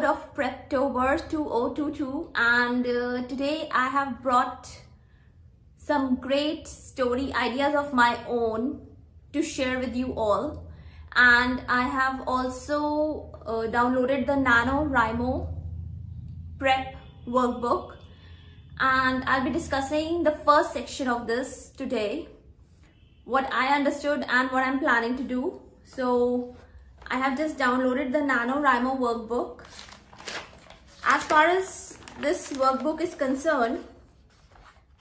episode of Preptober 2022, and today I have brought some great story ideas of my own to share with you all. And I have also downloaded the Nanowrimo prep workbook, and I'll be discussing the first section of this today, what I understood and what I'm planning to do. So I have just downloaded the Nanowrimo workbook. As far as this workbook is concerned,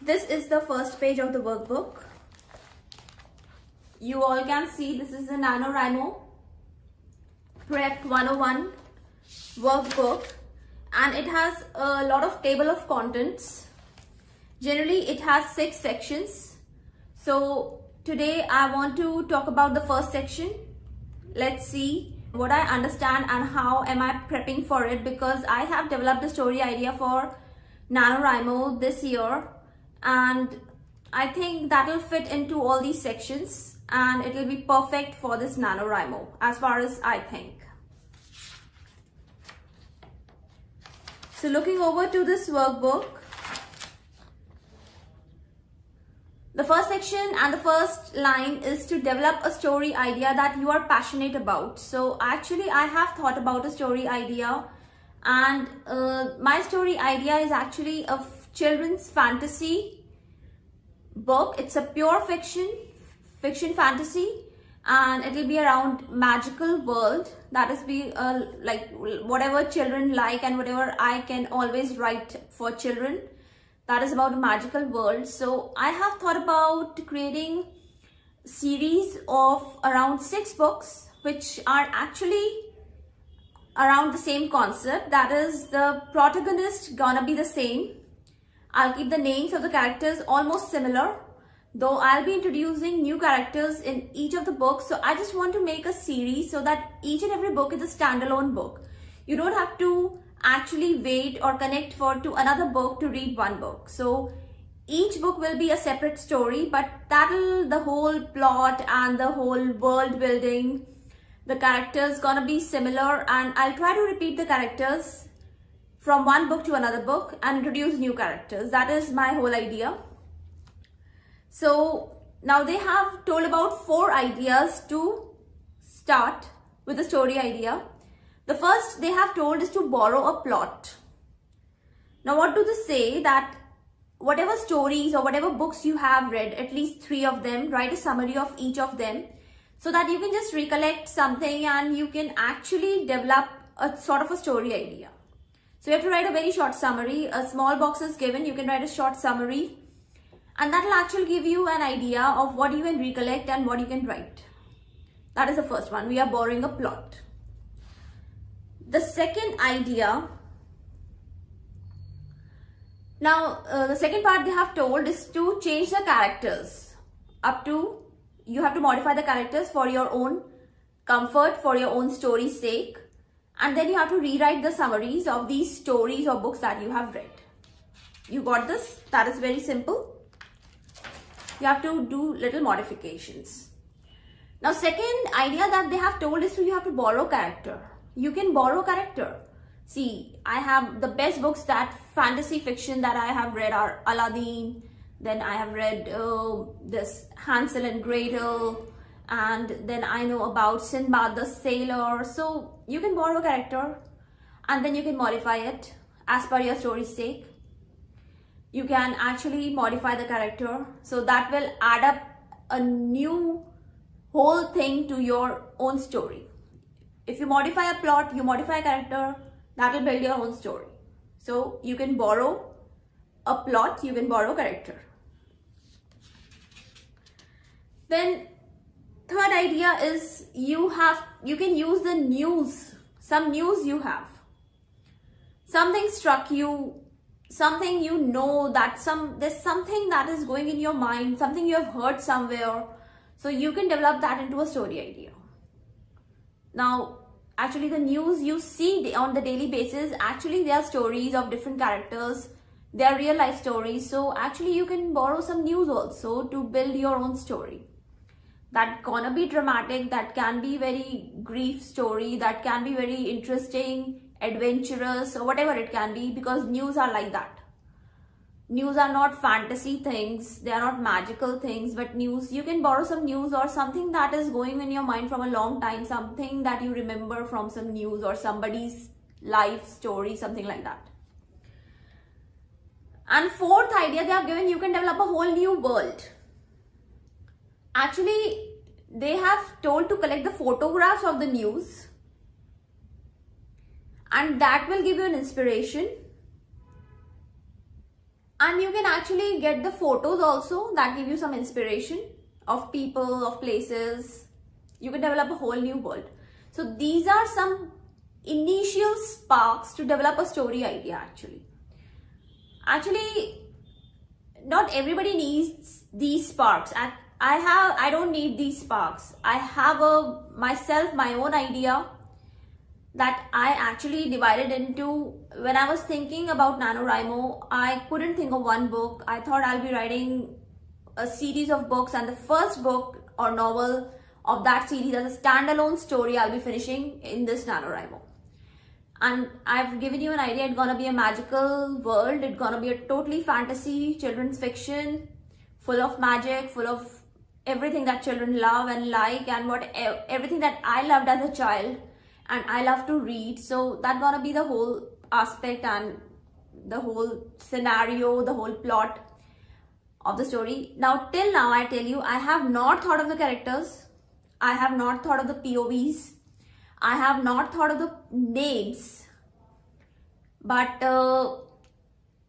this is the first page of the workbook. You all can see this is the Nanowrimo Prep 101 workbook, and it has a lot of table of contents. Generally it has 6 sections. So today I want to talk about the first section. Let's see what I understand and how am I prepping for it, because I have developed a story idea for Nanowrimo this year, and I think that will fit into all these sections and it will be perfect for this Nanowrimo as far as I think. So looking over to this workbook, the first section and the first line is to develop a story idea that you are passionate about. So actually I have thought about a story idea, and my story idea is actually a children's fantasy book. It's a pure fiction fantasy, and it will be around magical world. That is like whatever children like and whatever I can always write for children. That is about a magical world. So I have thought about creating a series of around 6 books which are actually around the same concept. That is, the protagonist gonna be the same. I'll keep the names of the characters almost similar, though I'll be introducing new characters in each of the books. So I just want to make a series so that each and every book is a standalone book. You don't have to actually wait or connect to another book to read one book. So each book will be a separate story, but the whole plot and the whole world building, the characters gonna be similar, and I'll try to repeat the characters from one book to another book and introduce new characters. That is my whole idea. So now they have told about 4 ideas to start with the story idea. The first they have told is to borrow a plot. Now what do they say? That whatever stories or whatever books you have read, at least 3 of them, write a summary of each of them so that you can just recollect something and you can actually develop a sort of a story idea. So you have to write a very short summary. A small box is given, you can write a short summary, and that will actually give you an idea of what you can recollect and what you can write. That is the first one. We are borrowing a plot. The second idea, now the second part they have told is to change the characters. You have to modify the characters for your own comfort, for your own story's sake, and then you have to rewrite the summaries of these stories or books that you have read. You got this? That is very simple. You have to do little modifications. Now second idea that they have told is you have to borrow character. You can borrow character. See, I have the best books, that fantasy fiction that I have read are Aladdin, then I have read this Hansel and Gretel, and then I know about Sinbad the Sailor. So you can borrow character and then you can modify it as per your story's sake. You can actually modify the character, so that will add up a new whole thing to your own story. If you modify a plot, you modify a character, that will build your own story. So you can borrow a plot, you can borrow character. Then third idea is you can use the news, some news you have. Something struck you, something you know, that there's something that is going in your mind, something you have heard somewhere. So you can develop that into a story idea. Now, actually the news you see on the daily basis, actually they are stories of different characters. They are real life stories. So actually you can borrow some news also to build your own story. That gonna be dramatic, that can be very grief story, that can be very interesting, adventurous, or whatever it can be, because news are like that. News are not fantasy things, they are not magical things, but news, you can borrow some news or something that is going in your mind from a long time, something that you remember from some news or somebody's life story, something like that. And fourth idea they have given, you can develop a whole new world. Actually, they have told to collect the photographs of the news, and that will give you an inspiration. And you can actually get the photos also that give you some inspiration of people, of places. You can develop a whole new world. So these are some initial sparks to develop a story idea actually. Actually, not everybody needs these sparks. I don't need these sparks. I have my own idea that I actually divided into. When I was thinking about Nanowrimo, I couldn't think of one book. I thought I'll be writing a series of books, and the first book or novel of that series as a standalone story I'll be finishing in this Nanowrimo. And I've given you an idea. It's gonna be a magical world. It's gonna be a totally fantasy children's fiction, full of magic, full of everything that children love and like, and everything that I loved as a child and I love to read. So that's gonna be the whole aspect and the whole scenario, the whole plot of the story. Now, till now, I tell you, I have not thought of the characters. I have not thought of the POVs. I have not thought of the names. But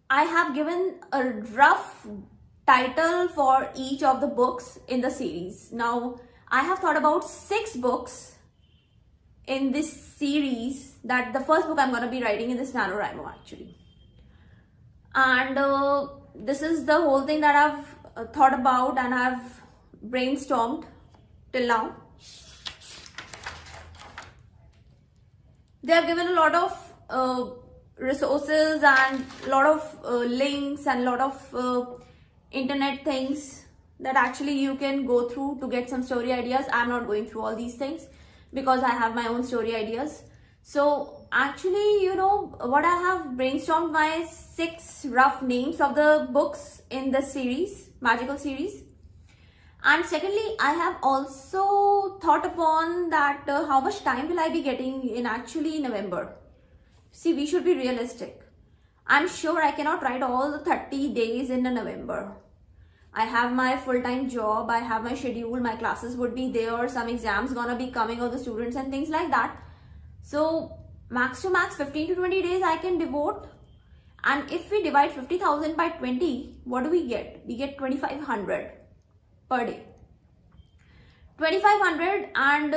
I have given a rough title for each of the books in the series. Now, I have thought about 6 books in this series, that the first book I'm going to be writing in this Nanowrimo actually. And this is the whole thing that I've thought about and I've brainstormed till now. They have given a lot of resources and a lot of links and a lot of internet things that actually you can go through to get some story ideas. I'm not going through all these things because I have my own story ideas. So actually, you know what, I have brainstormed my 6 rough names of the books in the series, magical series. And secondly, I have also thought upon that how much time will I be getting in actually November. See, we should be realistic. I'm sure I cannot write all the 30 days in November. I have my full-time job, I have my schedule, my classes would be there, some exams gonna be coming of the students and things like that. So max to max 15 to 20 days I can devote. And if we divide 50,000 by 20, what do we get? We get 2,500 per day. 2,500, and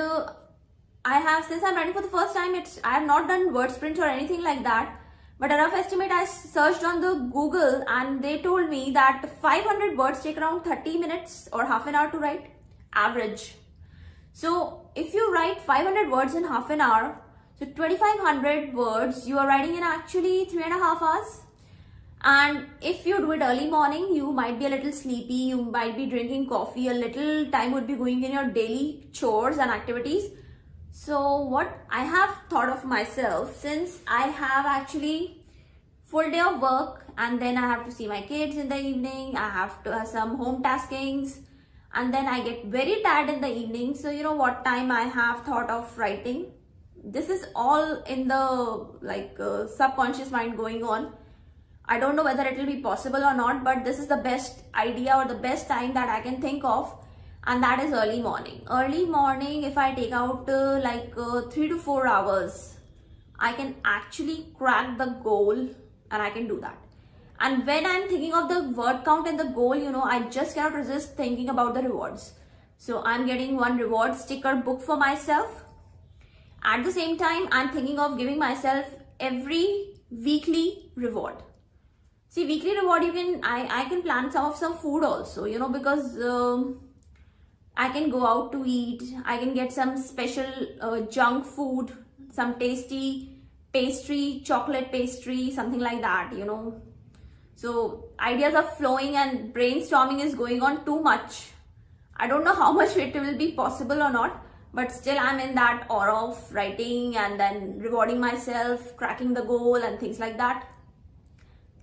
I have, since I'm writing for the first time, I have not done word sprints or anything like that. But a rough estimate, I searched on the Google and they told me that 500 words take around 30 minutes or half an hour to write, average. So if you write 500 words in half an hour, so 2,500 words you are writing in actually 3.5 hours. And if you do it early morning, you might be a little sleepy, you might be drinking coffee, a little time would be going in your daily chores and activities. So what I have thought of myself, since I have actually full day of work and then I have to see my kids in the evening, I have to have some home taskings, and then I get very tired in the evening. So you know what time I have thought of writing. This is all in the subconscious mind going on. I don't know whether it will be possible or not, but this is the best idea or the best time that I can think of. And that is early morning. Early morning, if I take out 3 to 4 hours, I can actually crack the goal and I can do that. And when I'm thinking of the word count and the goal, you know, I just cannot resist thinking about the rewards. So I'm getting one reward sticker book for myself. At the same time, I'm thinking of giving myself every weekly reward. See, weekly reward, I can plan some food also, you know, because I can go out to eat, I can get some special junk food, some tasty pastry, chocolate pastry, something like that, you know. So ideas are flowing and brainstorming is going on too much. I don't know how much it will be possible or not, but still I'm in that aura of writing and then rewarding myself, cracking the goal and things like that.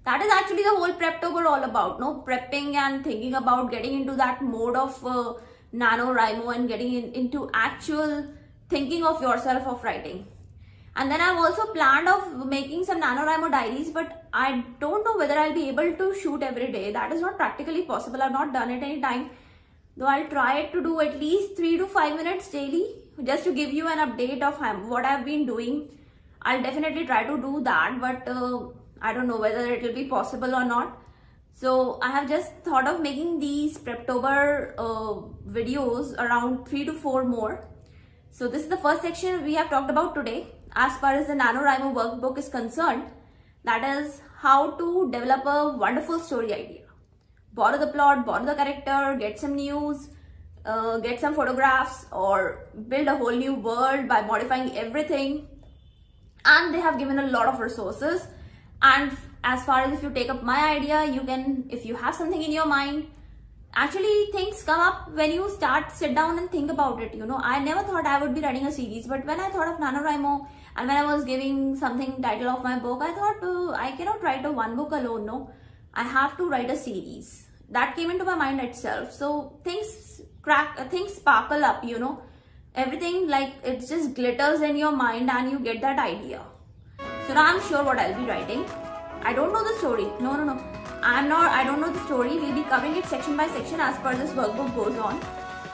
That is actually the whole Preptober all about, no? Prepping and thinking about getting into that mode of NaNoWriMo and getting into actual thinking of yourself of writing. And then I've also planned of making some NaNoWriMo diaries, but I don't know whether I'll be able to shoot every day. That is not practically possible. I've not done it any time. Though I'll try to do at least 3 to 5 minutes daily just to give you an update of what I've been doing. I'll definitely try to do that, but I don't know whether it will be possible or not. So I have just thought of making these Preptober videos, around 3 to 4 more. So this is the first section we have talked about today. As far as the NaNoWriMo workbook is concerned, that is how to develop a wonderful story idea. Borrow the plot, borrow the character, get some news, get some photographs, or build a whole new world by modifying everything. And they have given a lot of resources. And as far as if you take up my idea, you can, if you have something in your mind, actually things come up when you sit down and think about it. I never thought I would be writing a series, but when I thought of NaNoWriMo and when I was giving something title of my book, I thought I cannot write a one book alone, no. I have to write a series. That came into my mind itself. So things sparkle up, everything like it just glitters in your mind and you get that idea. So now I'm sure what I'll be writing. I don't know the story. No. I don't know the story. We'll be covering it section by section as per this workbook goes on.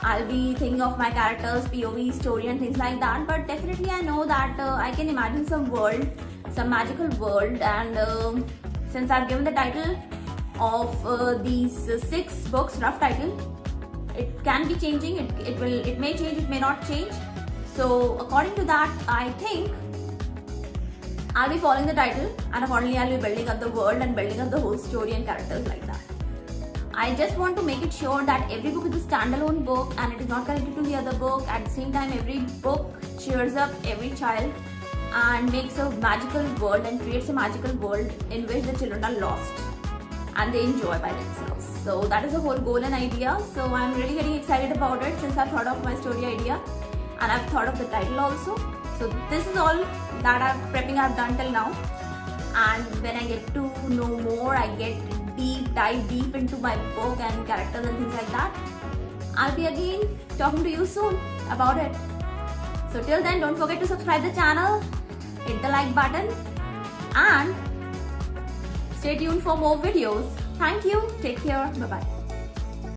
I'll be thinking of my characters, POV, story and things like that. But definitely I know that I can imagine some magical world. And since I've given the title of these 6 books, rough title, it can be changing. It may change, it may not change. So according to that, I think I'll be following the title, and accordingly I'll be building up the world and building up the whole story and characters like that. I just want to make it sure that every book is a standalone book and it is not connected to the other book. At the same time, every book cheers up every child and makes a magical world and creates a magical world in which the children are lost and they enjoy by themselves. So that is the whole goal and idea. So I'm really getting excited about it since I've thought of my story idea and I've thought of the title also. So this is all that prepping I've done till now. And when I get to know more, I dive deep into my book and characters and things like that, I'll be again talking to you soon about it. So till then, don't forget to subscribe the channel, hit the like button and stay tuned for more videos. Thank you. Take care. Bye-bye.